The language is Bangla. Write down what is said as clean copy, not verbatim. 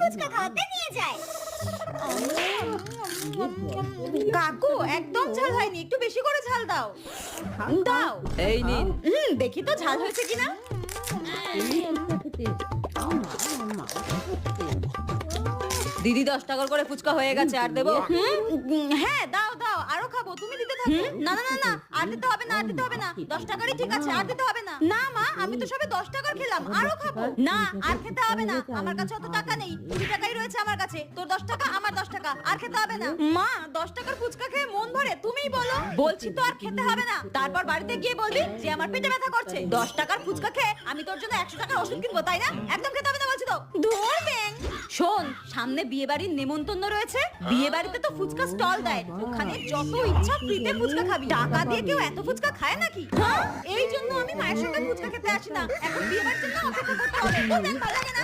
ফুচকা খাওয়াতে নিয়ে যায়। কাকু একদম ঝাল হয়নি, একটু বেশি করে ঝাল দাও। দাও। এই নিন। দেখি তো ঝাল হয়েছে কিনা। দিদি 10 টাকার করে ফুচকা হয়ে গেছে, আর দেবো? হ্যাঁ দাও দাও, আরো খাবো, তুমি দিতে থাকো। না না না না, আর দিতে হবে না, আর দিতে হবে না, 10 টাকারই ঠিক আছে, আর দিতে হবে না। না মা, আমি তো সবে 10 টাকার খেলাম, আরো খাবো। না, আর খেতে হবে না, আমার কাছে অত টাকা নেই, 20 টাকাই রয়েছে আমার কাছে। তোর 10 টাকা, আমার 10 টাকা, আর খেতে হবে না। মা, 10 টাকার ফুচকা খেয়ে মন ভরে, তুমিই বলো। বলছি তো আর খেতে হবে না, তারপর বাড়িতে গিয়ে বলবি যে আমার পেটে ব্যথা করছে। 10 টাকার ফুচকা খেয়ে আমি তোর জন্য 100 টাকার ওষুধ কিনবো, তাই না? একদম খেতে হবে না বলছি তো। ধর ব্যাং। শোন, সামনে বিয়ে বাড়ির নেমন্তন্ন রয়েছে, বিয়ে বাড়িতে তো ফুচকা স্টল দেয়, ওখানে যত ইচ্ছা ফ্রিতে ফুচকা খাবি। টাকা দিয়ে কেউ এত ফুচকা খায় নাকি? হ্যাঁ, এই জন্য আমি মায়ের সঙ্গে ফুচকা খেতে আসি না। এখন বিয়ে বাড়ির জন্য অপেক্ষা করতে হবে। ভালো লাগে না?